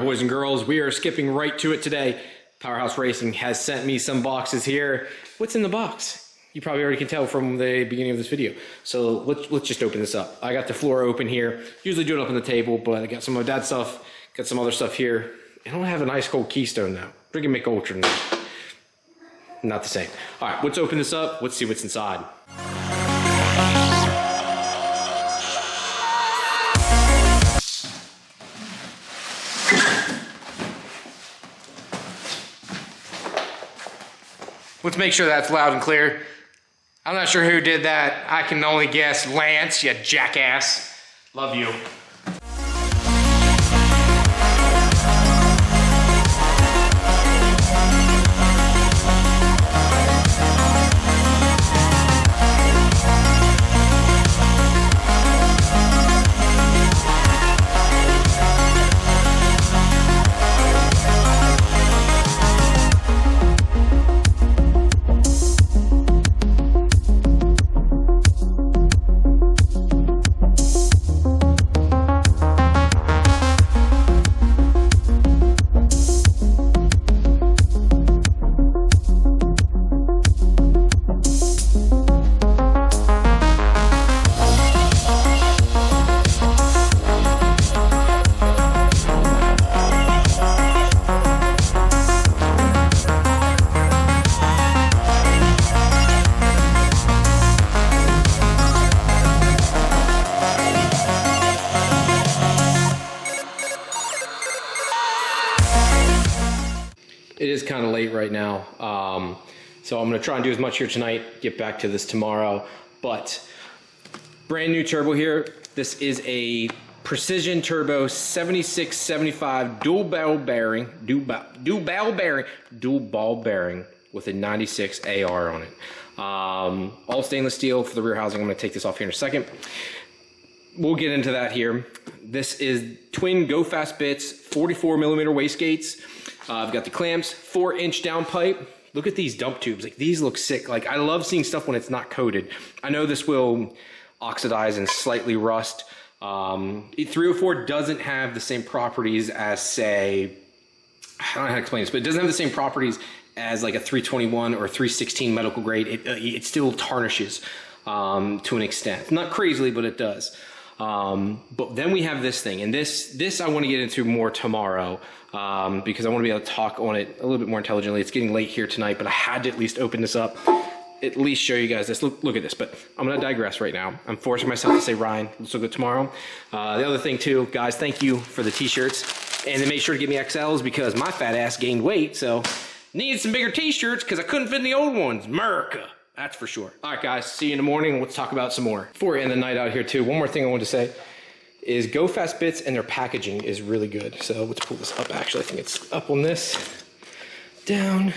boys and girls. We are skipping right to it today. PowerHouse Racing has sent me some boxes here. What's in the box? You probably already can tell from the beginning of this video. So let's just open this up. I got the floor open here. Usually do it up on the table, but I got some of my dad's stuff, got some other stuff here. I don't have an ice cold Keystone now. Drinking Mick Ultra now. Not the same. All right, let's open this up. Let's see what's inside. Let's make sure that's loud and clear. I'm not sure who did that. I can only guess Lance, you jackass. Love you. It is kind of late right now, so I'm going to try and do as much here tonight, get back to this tomorrow, but brand new turbo here. This is a Precision Turbo 7675 dual ball bearing with a 96 AR on it. All stainless steel for the rear housing. I'm going to take this off here in a second. We'll get into that here. This is twin Go Fast Bits 44mm Wastegates. I've got the clamps, 4-inch downpipe. Look at these dump tubes. Like, these look sick. Like, I love seeing stuff when it's not coated. I know this will oxidize and slightly rust. 304 doesn't have the same properties as, say, I don't know how to explain this, but it doesn't have the same properties as like a 321 or 316 medical grade. It still tarnishes to an extent. Not crazily, but it does. But then we have this thing, and this I want to get into more tomorrow, because I want to be able to talk on it a little bit more intelligently. It's getting late here tonight, but I had to at least open this up, at least show you guys this. Look at this, but I'm going to digress right now. I'm forcing myself to say, Ryan, let's look at tomorrow. The other thing too, guys, thank you for the t-shirts, and then make sure to give me XLs because my fat ass gained weight, so needed some bigger t-shirts because I couldn't fit in the old ones. America. That's for sure. All right, guys, see you in the morning. Let's talk about some more. Before we end the night out here too, one more thing I wanted to say is Go Fast Bits and their packaging is really good. So let's pull this up. Actually, I think it's up on this. Down.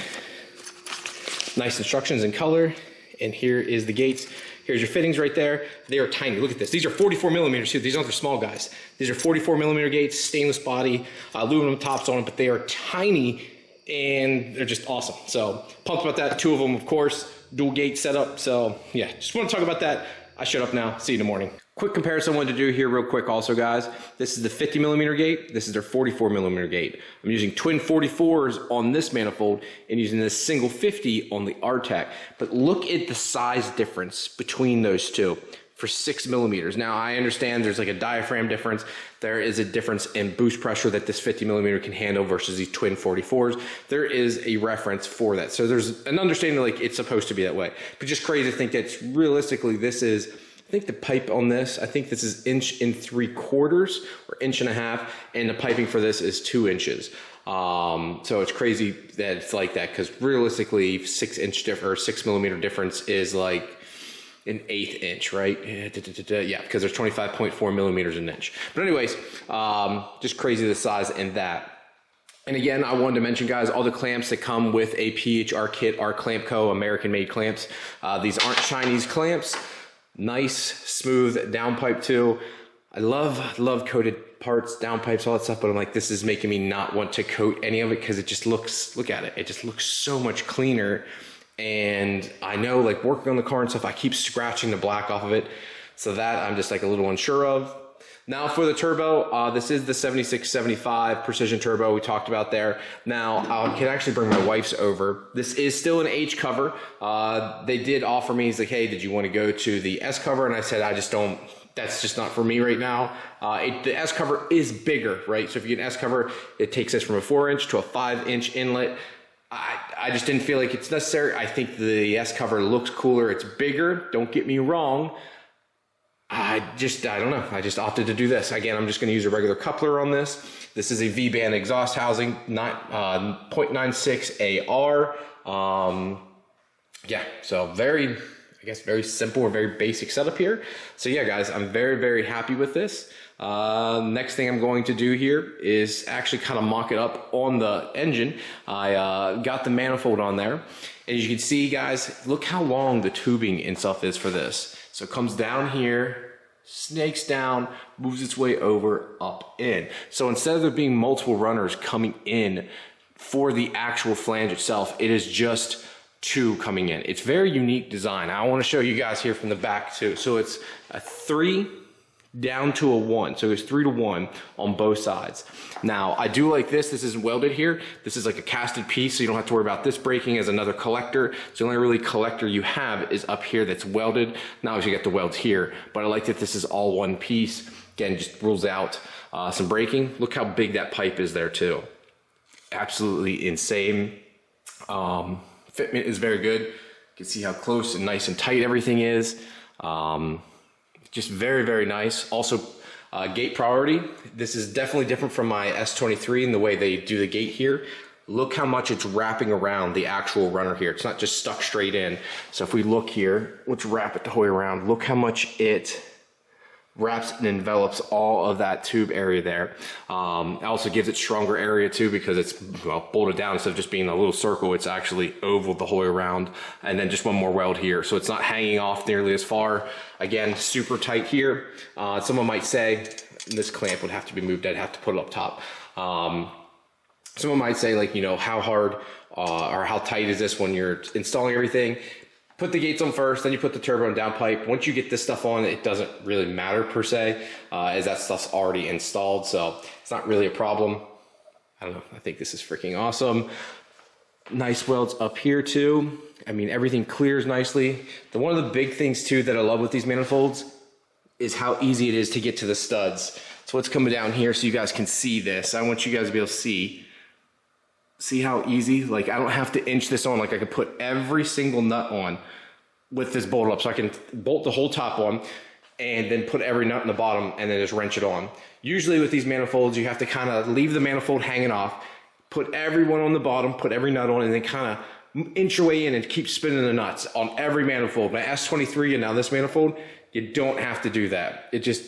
Nice instructions in color. And here is the gates. Here's your fittings right there. They are tiny. Look at this. These are 44mm too. These aren't the small guys. These are 44mm gates, stainless body, aluminum tops on it, but they are tiny and they're just awesome. So pumped about that. 2 of them, of course. Dual gate setup. So yeah, just want to talk about that. I shut up now. See you in the morning. Quick comparison I wanted to do here real quick also, guys. This is the 50mm gate. This is their 44mm gate. I'm using twin 44s on this manifold and using this single 50 on the RTAC. But look at the size difference between those two for 6mm. Now I understand there's like a diaphragm difference. There is a difference in boost pressure that this 50mm can handle versus these twin 44s. There is a reference for that. So there's an understanding like it's supposed to be that way. But just crazy to think that realistically this is, I think the pipe on this, I think this is 1 3/4 or 1.5 inches, and the piping for this is 2 inches. So it's crazy that it's like that because realistically 6mm difference is like an 1/8 inch, right? Yeah, because there's 25.4mm an inch. But anyways, just crazy the size in that. And again, I wanted to mention, guys, all the clamps that come with a PHR kit are Clamp Co. American-made clamps. These aren't Chinese clamps. Nice, smooth downpipe too. I love coated parts, downpipes, all that stuff, but I'm like, this is making me not want to coat any of it because it just looks, look at it, it just looks so much cleaner. And I know, like, working on the car and stuff, I keep scratching the black off of it. So that I'm just like a little unsure of. Now for the turbo, this is the 7675 Precision Turbo we talked about there. Now I can actually bring my wife's over. This is still an H cover. They did offer me, he's like, hey, did you want to go to the S cover? And I said, I just don't, that's just not for me right now. The S cover is bigger, right? So if you get an S cover, it takes us from a 4-inch to a 5-inch inlet. I just didn't feel like it's necessary. I think the S cover looks cooler. It's bigger, don't get me wrong. I don't know. I just opted to do this. Again, I'm just going to use a regular coupler on this. This is a V-band exhaust housing, 0.96 AR. Yeah, so very, I guess, very simple or very basic setup here. So yeah, guys, I'm very, very happy with this. Next thing I'm going to do here is actually kind of mock it up on the engine. I got the manifold on there. And as you can see, guys, look how long the tubing and stuff is for this. So it comes down here, snakes down, moves its way over, up, in. So instead of there being multiple runners coming in for the actual flange itself, it is just two coming in. It's very unique design. I want to show you guys here from the back too. So it's a 3 down to a 1. So it's 3 to 1 on both sides. Now I do like this. This isn't welded here. This is like a casted piece, so you don't have to worry about this breaking as another collector. So the only really collector you have is up here that's welded. Now you get the welds here, but I like that this is all one piece. Again, just rules out some breaking. Look how big that pipe is there too. Absolutely insane. Fitment is very good. You can see how close and nice and tight everything is. Just very, very nice. Also, gate priority. This is definitely different from my S23 in the way they do the gate here. Look how much it's wrapping around the actual runner here. It's not just stuck straight in. So if we look here, let's wrap it the whole way around. Look how much it wraps and envelops all of that tube area there. It also gives it stronger area too because it's bolted down. Instead of just being a little circle, it's actually oval the whole way around. And then just one more weld here. So it's not hanging off nearly as far. Again, super tight here. Someone might say, this clamp would have to be moved. I'd have to put it up top. Someone might say, like, you know, how hard or how tight is this when you're installing everything? Put the gates on first, then you put the turbo and downpipe. Once you get this stuff on, it doesn't really matter per se, as that stuff's already installed, so it's not really a problem. I don't know, I think this is freaking awesome. Nice welds up here too. I mean, everything clears nicely. One of the big things too that I love with these manifolds is how easy it is to get to the studs. So let's come down here so you guys can see this. I want you guys to be able to see how easy, like I don't have to inch this on, like I could put every single nut on with this bolt up. So I can bolt the whole top on and then put every nut in the bottom and then just wrench it on. Usually with these manifolds, you have to kind of leave the manifold hanging off, put every one on the bottom, put every nut on, and then kind of inch your way in and keep spinning the nuts on every manifold. My S23 and now this manifold, you don't have to do that. It's just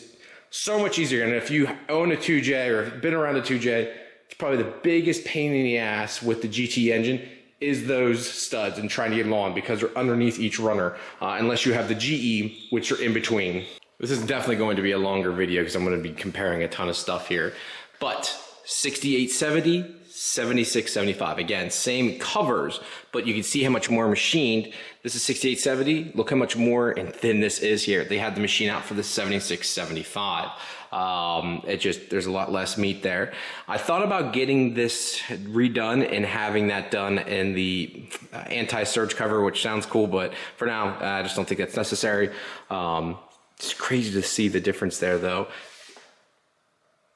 so much easier. And if you own a 2J or have been around a 2J, it's probably the biggest pain in the ass with the GT engine is those studs and trying to get them on because they're underneath each runner, unless you have the GE, which are in between. This is definitely going to be a longer video because I'm going to be comparing a ton of stuff here. But 6870, 7675, again, same covers, but you can see how much more machined. This is 6870. Look how much more and thin this is here. They had the machine out for the 7675. There's a lot less meat there. I thought about getting this redone and having that done in the anti-surge cover, which sounds cool, but for now, I just don't think that's necessary. It's crazy to see the difference there though.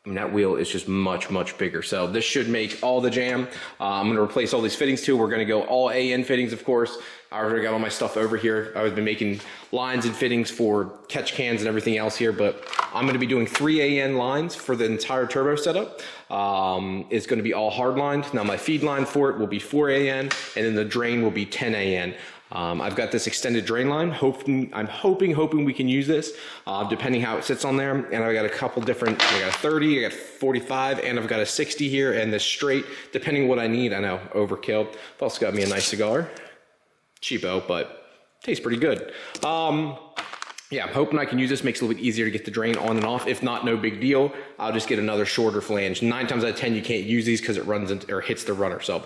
I mean, that wheel is just much, much bigger. So this should make all the jam. I'm going to replace all these fittings too. We're going to go all AN fittings, of course. I already got all my stuff over here. I've been making lines and fittings for catch cans and everything else here, but I'm going to be doing 3 AN lines for the entire turbo setup. It's going to be all hard lined. Now my feed line for it will be 4 AN, and then the drain will be 10 AN. I've got this extended drain line. I'm hoping we can use this, depending how it sits on there. And I've got a couple different, I got a 30, I got 45, and I've got a 60 here, and this straight, depending what I need. I know, overkill. I've also got me a nice cigar. Cheapo, but tastes pretty good. Yeah, I'm hoping I can use this. Makes it a little bit easier to get the drain on and off. If not, no big deal. I'll just get another shorter flange. 9 times out of 10, you can't use these because it runs into, or hits the runner. So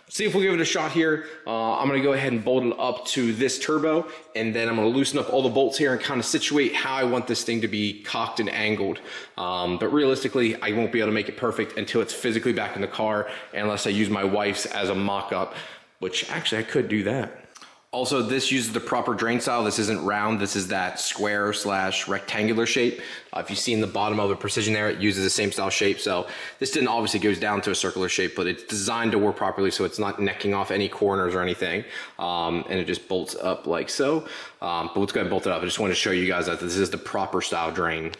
see if we'll give it a shot here. I'm going to go ahead and bolt it up to this turbo, and then I'm going to loosen up all the bolts here and kind of situate how I want this thing to be cocked and angled. But realistically, I won't be able to make it perfect until it's physically back in the car, unless I use my wife's as a mock-up, which actually I could do that. Also, this uses the proper drain style. This isn't round. This is that square / rectangular shape. If you see in the bottom of the precision there, it uses the same style shape. So this didn't obviously goes down to a circular shape, but it's designed to work properly so it's not necking off any corners or anything. And it just bolts up like so. But let's go ahead and bolt it up. I just wanted to show you guys that this is the proper style drain.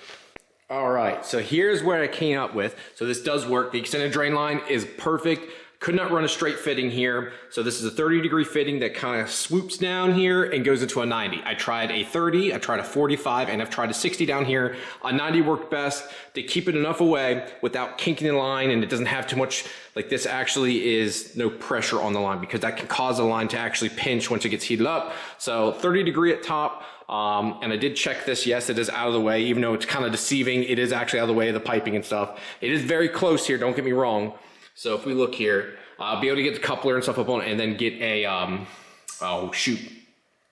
All right, so here's where I came up with. So this does work. The extended drain line is perfect. Could not run a straight fitting here. So this is a 30-degree fitting that kind of swoops down here and goes into a 90. I tried a 30, I tried a 45, and I've tried a 60 down here. A 90 worked best to keep it enough away without kinking the line, and it doesn't have too much, like this actually is no pressure on the line because that can cause the line to actually pinch once it gets heated up. So 30-degree at top. And I did check this. Yes, it is out of the way, even though it's kind of deceiving. It is actually out of the way of the piping and stuff. It is very close here, don't get me wrong. So if we look here, I'll be able to get the coupler and stuff up on it and then get a, oh shoot.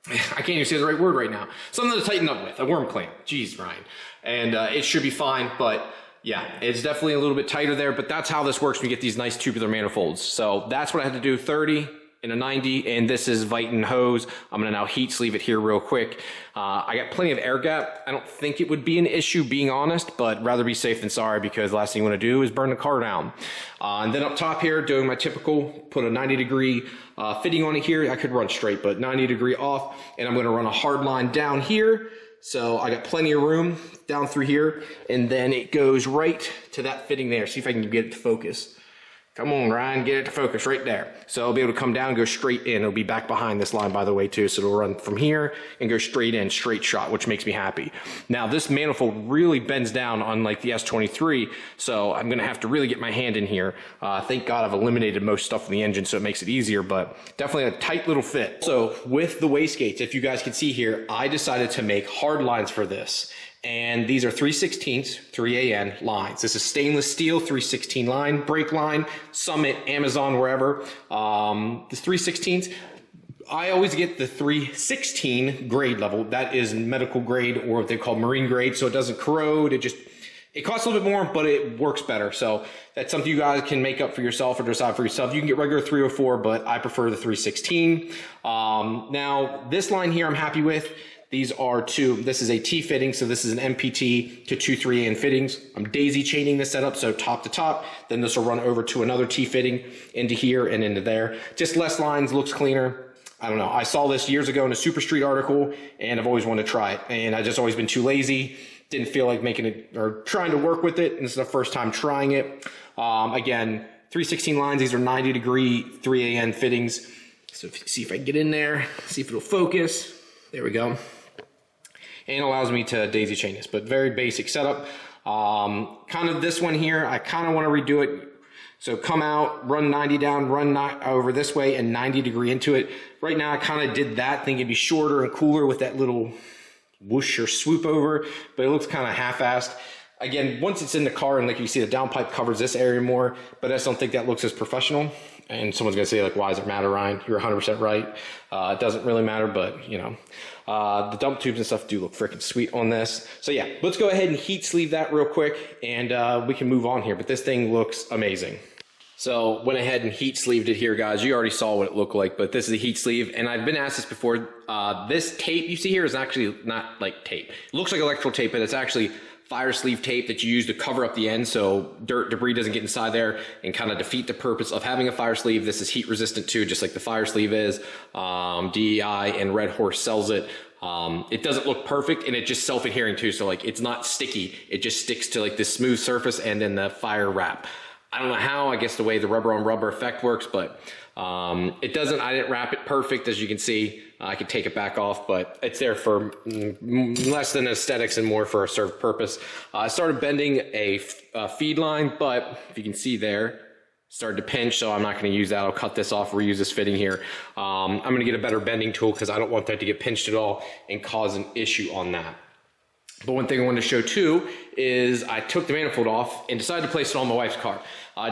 I can't even say the right word right now. Something to tighten up with, a worm clamp. Jeez, Ryan. And it should be fine, but yeah, it's definitely a little bit tighter there, but that's how this works when you get these nice tubular manifolds. So that's what I had to do, 30 and a 90, and this is Viton hose. I'm gonna now heat sleeve it here real quick. I got plenty of air gap. I don't think it would be an issue, being honest, but rather be safe than sorry because the last thing you wanna do is burn the car down. And then up top here, doing my typical, put a 90-degree fitting on it here. I could run straight, but 90-degree off, and I'm gonna run a hard line down here. So I got plenty of room down through here, and then it goes right to that fitting there. See if I can get it to focus. Come on, Ryan, get it to focus right there. So I'll be able to come down and go straight in. It'll be back behind this line, by the way, too. So it'll run from here and go straight in, straight shot, which makes me happy. Now, this manifold really bends down on like the S23, so I'm gonna have to really get my hand in here. Thank God I've eliminated most stuff in the engine, so it makes it easier, but definitely a tight little fit. So with the wastegates, if you guys can see here, I decided to make hard lines for this. And these are 3/16 3AN lines. This is stainless steel 3/16 line, brake line, Summit, Amazon, wherever. This 3/16, I always get the 316 grade level. That is medical grade, or what they call marine grade, so it doesn't corrode. It costs a little bit more, but it works better. So that's something you guys can make up for yourself or decide for yourself. You can get regular 304, but I prefer the 316. Now, this line here I'm happy with. These are this is a T fitting, so this is an MPT to 2 3AN fittings. I'm daisy chaining this setup, so top to top. Then this will run over to another T fitting into here and into there. Just less lines, looks cleaner. I don't know. I saw this years ago in a Super Street article, and I've always wanted to try it. And I've just always been too lazy. Didn't feel like making it or trying to work with it. And this is the first time trying it. Again, 316 lines. These are 90-degree 3AN fittings. So see if I can get in there, see if it'll focus. There we go. And it allows me to daisy chain this, but very basic setup. Kind of this one here, I kind of want to redo it. So come out, run 90 down, run over this way, and 90-degree into it. Right now, I kind of did that, thinking it'd be shorter and cooler with that little whoosh or swoop over, but it looks kind of half-assed. Again, once it's in the car, and like you see, the downpipe covers this area more, but I just don't think that looks as professional. And someone's gonna say, like, why does it matter, Ryan? You're 100% right. It doesn't really matter, but you know, the dump tubes and stuff do look freaking sweet on this. So yeah, let's go ahead and heat sleeve that real quick, and we can move on here. But this thing looks amazing. So went ahead and heat sleeved it here, guys. You already saw what it looked like, but this is a heat sleeve, and I've been asked this before. This tape you see here is actually not like tape. It looks like electrical tape, but it's actually fire sleeve tape that you use to cover up the end so dirt, debris doesn't get inside there and kind of defeat the purpose of having a fire sleeve. This is heat resistant too, just like the fire sleeve is. DEI and Red Horse sells it. It doesn't look perfect, and it's just self-adhering too, so like it's not sticky. It just sticks to like this smooth surface and then the fire wrap. I don't know how, I guess the way the rubber on rubber effect works, but it doesn't, I didn't wrap it perfect, as you can see. I could take it back off, but it's there for less than aesthetics and more for a served purpose. I started bending a feed line, but if you can see there, started to pinch, so I'm not going to use that. I'll cut this off, reuse this fitting here. I'm going to get a better bending tool because I don't want that to get pinched at all and cause an issue on that. But one thing I wanted to show too is I took the manifold off and decided to place it on my wife's car.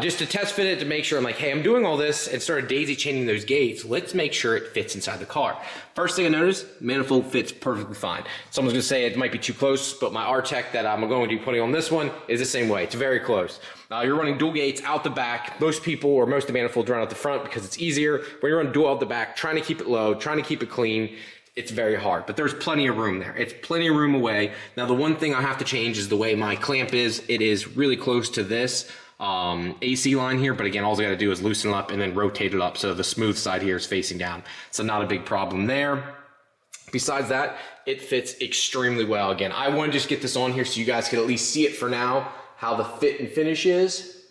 just to test fit it, to make sure I'm like, hey, I'm doing all this and started daisy chaining those gates. Let's make sure it fits inside the car. First thing I noticed, manifold fits perfectly fine. Someone's gonna say it might be too close, but my R-Tech that I'm going to be putting on this one is the same way. It's very close. You're running dual gates out the back. Most people, or most of the manifolds, run out the front because it's easier. When you're running dual out the back, trying to keep it low, trying to keep it clean, it's very hard, but there's plenty of room there. It's plenty of room away. Now, the one thing I have to change is the way my clamp is. It is really close to this AC line here, but again, all I gotta do is loosen it up and then rotate it up so the smooth side here is facing down. So not a big problem there. Besides that, it fits extremely well. Again, I want to just get this on here so you guys can at least see it for now, how the fit and finish is.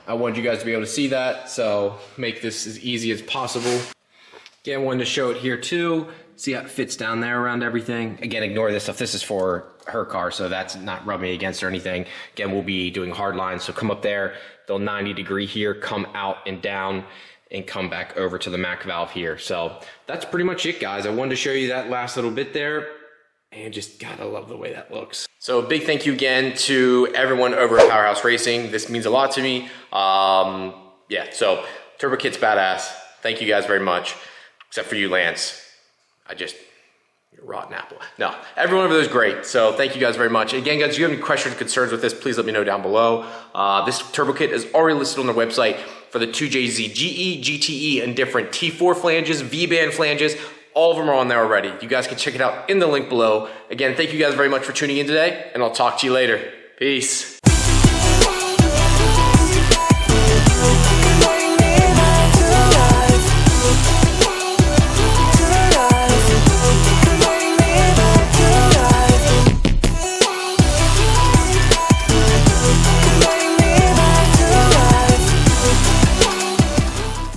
I wanted you guys to be able to see that, so make this as easy as possible. Again, I wanted to show it here too. See how it fits down there around everything. Again, ignore this stuff. This is for her car, so that's not rubbing against or anything. Again, we'll be doing hard lines, so come up there, they'll 90 degree here, come out and down, and come back over to the Mac valve here. So that's pretty much it, guys. I wanted to show you that last little bit there, and just gotta love the way that looks. So a big thank you again to everyone over at PowerHouse Racing. This means a lot to me. Yeah, so Turbo Kit's badass. Thank you guys very much. Except for you, Lance. You're a rotten apple. No, everyone over there is great. So thank you guys very much. Again, guys, if you have any questions or concerns with this, please let me know down below. This Turbo Kit is already listed on their website for the 2JZ GE, GTE, and different T4 flanges, V-band flanges. All of them are on there already. You guys can check it out in the link below. Again, thank you guys very much for tuning in today, and I'll talk to you later. Peace.